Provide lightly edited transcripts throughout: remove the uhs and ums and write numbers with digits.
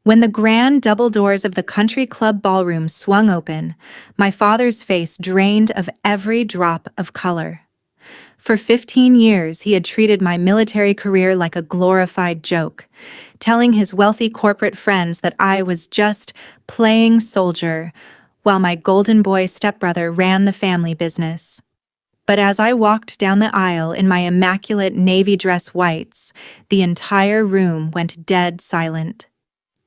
When the grand double doors of the country club ballroom swung open, my father's face drained of every drop of color. For 15 years, he had treated my military career like a glorified joke, telling his wealthy corporate friends that I was just playing soldier, while my golden boy stepbrother ran the family business. But as I walked down the aisle in my immaculate navy dress whites, the entire room went dead silent.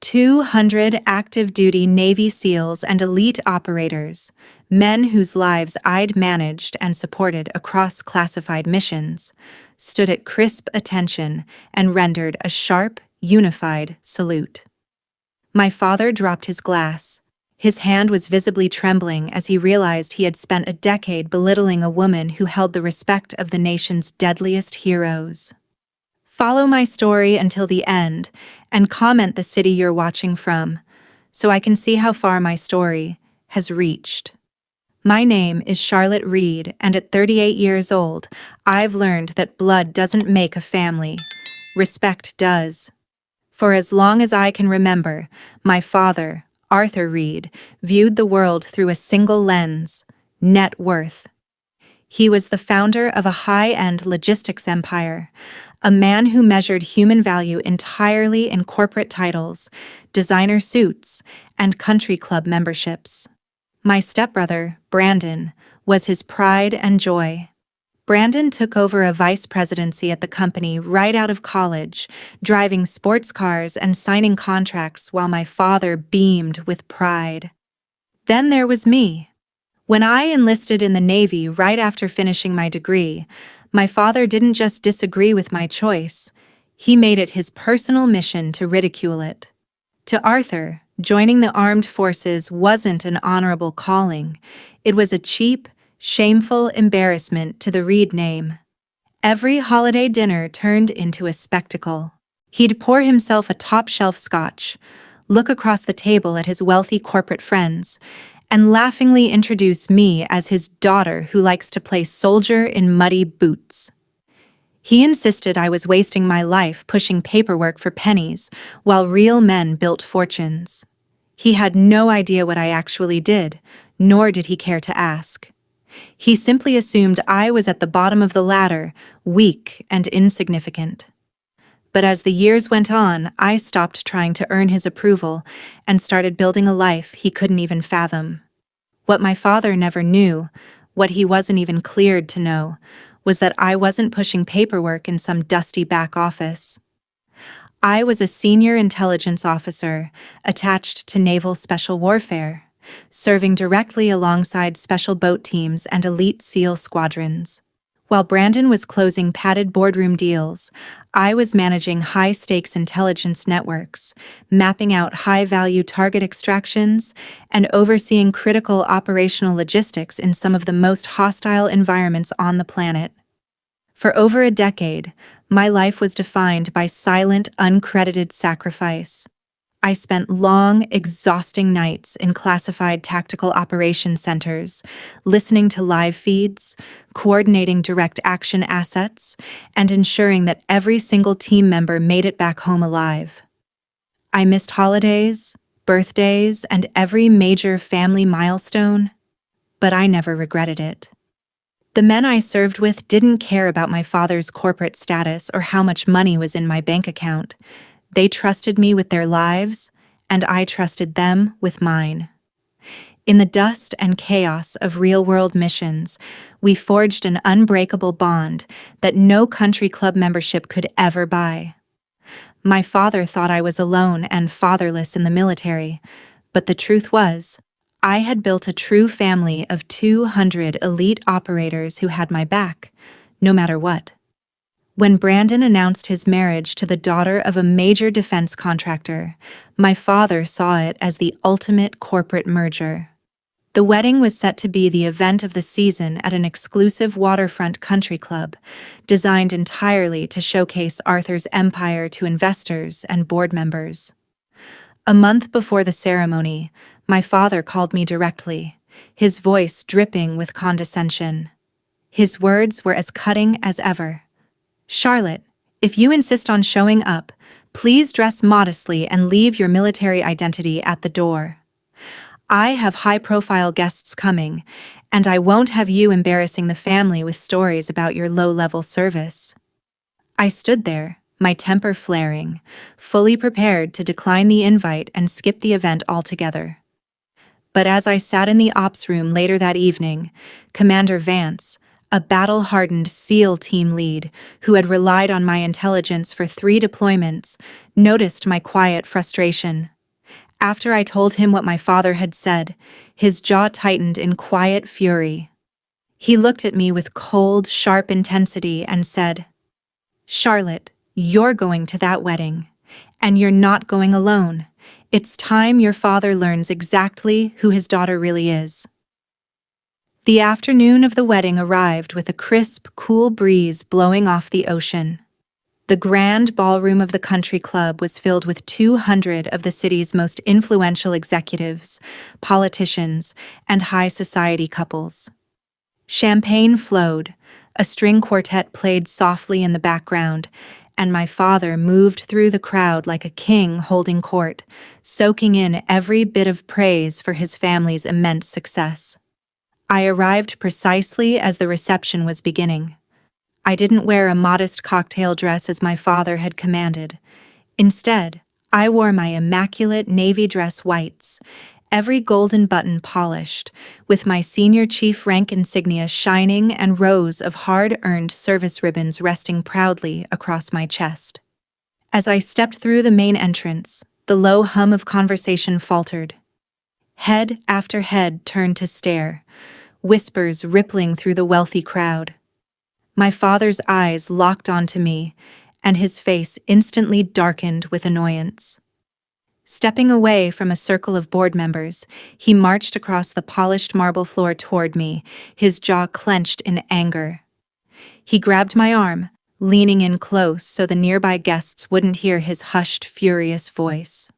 200 active-duty Navy SEALs and elite operators, men whose lives I'd managed and supported across classified missions, stood at crisp attention and rendered a sharp, unified salute. My father dropped his glass. His hand was visibly trembling as he realized he had spent a decade belittling a woman who held the respect of the nation's deadliest heroes. Follow my story until the end and comment the city you're watching from, so I can see how far my story has reached. My name is Charlotte Reed, and at 38 years old, I've learned that blood doesn't make a family. Respect does. For as long as I can remember, my father, Arthur Reed, viewed the world through a single lens: net worth. He was the founder of a high-end logistics empire, a man who measured human value entirely in corporate titles, designer suits, and country club memberships. My stepbrother, Brandon, was his pride and joy. Brandon took over a vice presidency at the company right out of college, driving sports cars and signing contracts while my father beamed with pride. Then there was me. When I enlisted in the Navy right after finishing my degree, my father didn't just disagree with my choice, he made it his personal mission to ridicule it. To Arthur, joining the armed forces wasn't an honorable calling. It was a cheap, shameful embarrassment to the Reed name. Every holiday dinner turned into a spectacle. He'd pour himself a top-shelf scotch, look across the table at his wealthy corporate friends, and laughingly introduce me as his daughter who likes to play soldier in muddy boots. He insisted I was wasting my life pushing paperwork for pennies while real men built fortunes. He had no idea what I actually did, nor did he care to ask. He simply assumed I was at the bottom of the ladder, weak and insignificant. But as the years went on, I stopped trying to earn his approval and started building a life he couldn't even fathom. What my father never knew, what he wasn't even cleared to know, was that I wasn't pushing paperwork in some dusty back office. I was a senior intelligence officer attached to Naval Special Warfare, serving directly alongside special boat teams and elite SEAL squadrons. While Brandon was closing padded boardroom deals, I was managing high-stakes intelligence networks, mapping out high-value target extractions, and overseeing critical operational logistics in some of the most hostile environments on the planet. For over a decade, my life was defined by silent, uncredited sacrifice. I spent long, exhausting nights in classified tactical operations centers, listening to live feeds, coordinating direct action assets, and ensuring that every single team member made it back home alive. I missed holidays, birthdays, and every major family milestone, but I never regretted it. The men I served with didn't care about my father's corporate status or how much money was in my bank account. They trusted me with their lives, and I trusted them with mine. In the dust and chaos of real-world missions, we forged an unbreakable bond that no country club membership could ever buy. My father thought I was alone and fatherless in the military, but the truth was, I had built a true family of 200 elite operators who had my back, no matter what. When Brandon announced his marriage to the daughter of a major defense contractor, my father saw it as the ultimate corporate merger. The wedding was set to be the event of the season at an exclusive waterfront country club, designed entirely to showcase Arthur's empire to investors and board members. A month before the ceremony, my father called me directly, his voice dripping with condescension. His words were as cutting as ever. "Charlotte, if you insist on showing up, Please dress modestly and leave your military identity at the door. I have high-profile guests coming, and I won't have you embarrassing the family with stories about your low-level service." I stood there, my temper flaring, fully prepared to decline the invite and skip the event altogether. But as I sat in the ops room later that evening, Commander Vance, a battle-hardened SEAL team lead who had relied on my intelligence for 3 deployments, noticed my quiet frustration. After I told him what my father had said, his jaw tightened in quiet fury. He looked at me with cold, sharp intensity and said, "Charlotte, you're going to that wedding. And you're not going alone. It's time your father learns exactly who his daughter really is." The afternoon of the wedding arrived with a crisp, cool breeze blowing off the ocean. The grand ballroom of the country club was filled with 200 of the city's most influential executives, politicians, and high society couples. Champagne flowed, a string quartet played softly in the background, and my father moved through the crowd like a king holding court, soaking in every bit of praise for his family's immense success. I arrived precisely as the reception was beginning. I didn't wear a modest cocktail dress as my father had commanded. Instead, I wore my immaculate navy dress whites, every golden button polished, with my senior chief rank insignia shining and rows of hard-earned service ribbons resting proudly across my chest. As I stepped through the main entrance, the low hum of conversation faltered. Head after head turned to stare, whispers rippling through the wealthy crowd. My father's eyes locked onto me, and his face instantly darkened with annoyance. Stepping away from a circle of board members, he marched across the polished marble floor toward me, his jaw clenched in anger. He grabbed my arm, leaning in close so the nearby guests wouldn't hear his hushed, furious voice.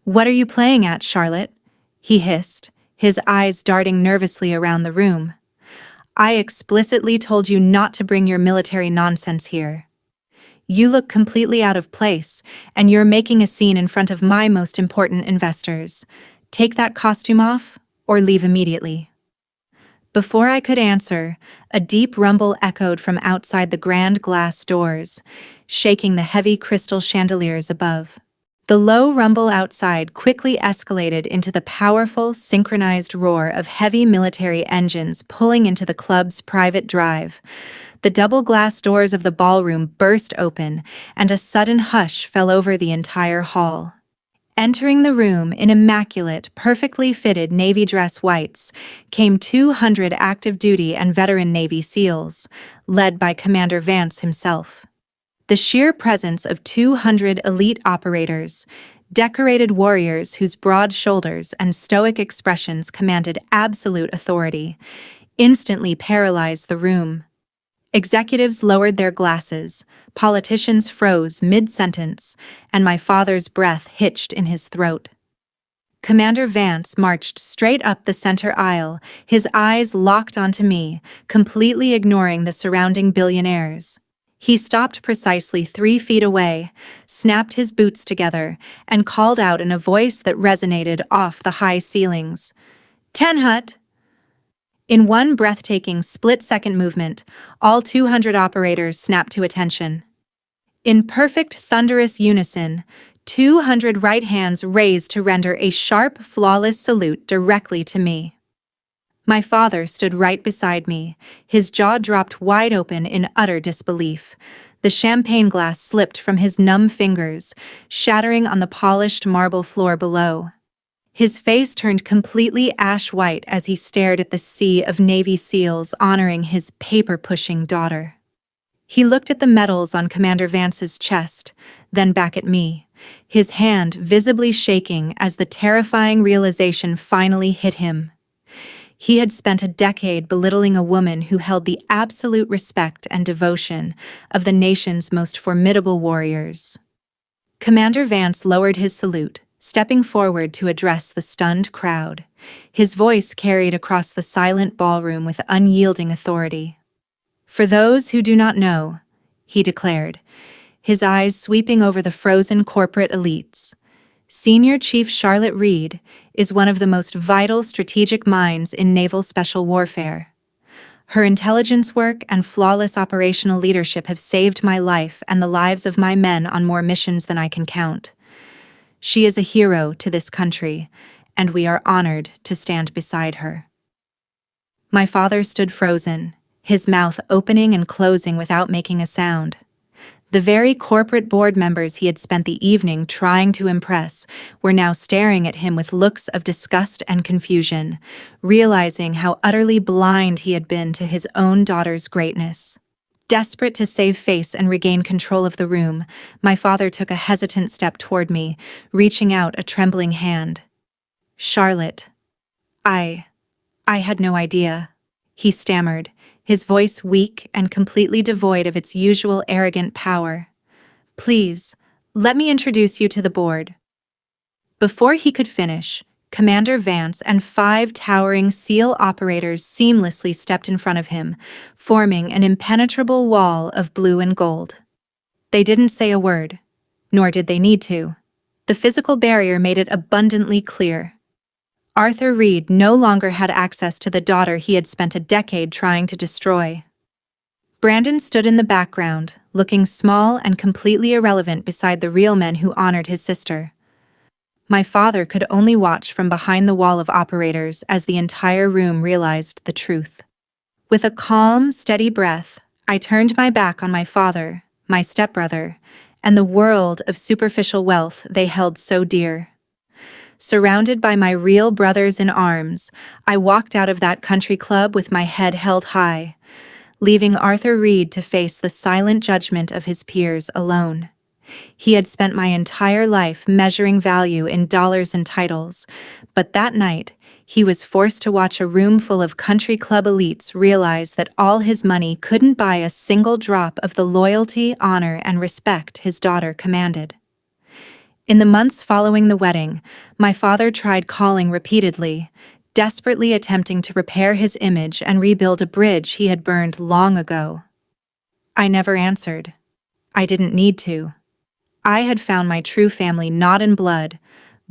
"What are you playing at, Charlotte?" he hissed, his eyes darting nervously around the room. "I explicitly told you not to bring your military nonsense here. You look completely out of place, and you're making a scene in front of my most important investors. Take that costume off, or leave immediately." Before I could answer, a deep rumble echoed from outside the grand glass doors, shaking the heavy crystal chandeliers above. The low rumble outside quickly escalated into the powerful, synchronized roar of heavy military engines pulling into the club's private drive. The double glass doors of the ballroom burst open, and a sudden hush fell over the entire hall. Entering the room in immaculate, perfectly fitted Navy dress whites came 200 active duty and veteran Navy SEALs, led by Commander Vance himself. The sheer presence of 200 elite operators, decorated warriors whose broad shoulders and stoic expressions commanded absolute authority, instantly paralyzed the room. Executives lowered their glasses, politicians froze mid-sentence, and my father's breath hitched in his throat. Commander Vance marched straight up the center aisle, his eyes locked onto me, completely ignoring the surrounding billionaires. He stopped precisely 3 feet away, snapped his boots together, and called out in a voice that resonated off the high ceilings, "Tenhut!" In one breathtaking split-second movement, all 200 operators snapped to attention. In perfect thunderous unison, 200 right hands raised to render a sharp, flawless salute directly to me. My father stood right beside me, his jaw dropped wide open in utter disbelief. The champagne glass slipped from his numb fingers, shattering on the polished marble floor below. His face turned completely ash-white as he stared at the sea of Navy SEALs honoring his paper-pushing daughter. He looked at the medals on Commander Vance's chest, then back at me, his hand visibly shaking as the terrifying realization finally hit him. He had spent a decade belittling a woman who held the absolute respect and devotion of the nation's most formidable warriors. Commander Vance lowered his salute, stepping forward to address the stunned crowd. His voice carried across the silent ballroom with unyielding authority. "For those who do not know," he declared, his eyes sweeping over the frozen corporate elites. Senior Chief Charlotte Reed is one of the most vital strategic minds in naval special warfare. Her intelligence work and flawless operational leadership have saved my life and the lives of my men on more missions than I can count. She is a hero to this country, and we are honored to stand beside her. My father stood frozen, his mouth opening and closing without making a sound. The very corporate board members he had spent the evening trying to impress were now staring at him with looks of disgust and confusion, realizing how utterly blind he had been to his own daughter's greatness. Desperate to save face and regain control of the room, my father took a hesitant step toward me, reaching out a trembling hand. "Charlotte, I had no idea," he stammered, his voice weak and completely devoid of its usual arrogant power. "Please, let me introduce you to the board." Before he could finish, Commander Vance and 5 towering SEAL operators seamlessly stepped in front of him, forming an impenetrable wall of blue and gold. They didn't say a word, nor did they need to. The physical barrier made it abundantly clear. Arthur Reed no longer had access to the daughter he had spent a decade trying to destroy. Brandon stood in the background, looking small and completely irrelevant beside the real men who honored his sister. My father could only watch from behind the wall of operators as the entire room realized the truth. With a calm, steady breath, I turned my back on my father, my stepbrother, and the world of superficial wealth they held so dear. Surrounded by my real brothers in arms, I walked out of that country club with my head held high, leaving Arthur Reed to face the silent judgment of his peers alone. He had spent my entire life measuring value in dollars and titles, but that night, he was forced to watch a room full of country club elites realize that all his money couldn't buy a single drop of the loyalty, honor, and respect his daughter commanded. In the months following the wedding, my father tried calling repeatedly, desperately attempting to repair his image and rebuild a bridge he had burned long ago. I never answered. I didn't need to. I had found my true family not in blood,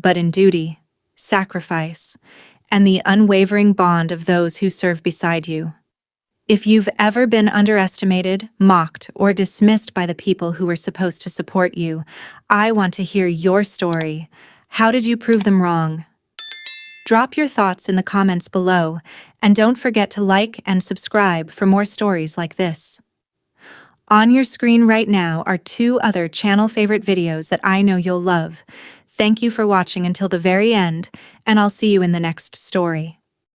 but in duty, sacrifice, and the unwavering bond of those who serve beside you. If you've ever been underestimated, mocked, or dismissed by the people who were supposed to support you, I want to hear your story. How did you prove them wrong? Drop your thoughts in the comments below, and don't forget to like and subscribe for more stories like this. On your screen right now are 2 other channel favorite videos that I know you'll love. Thank you for watching until the very end, and I'll see you in the next story.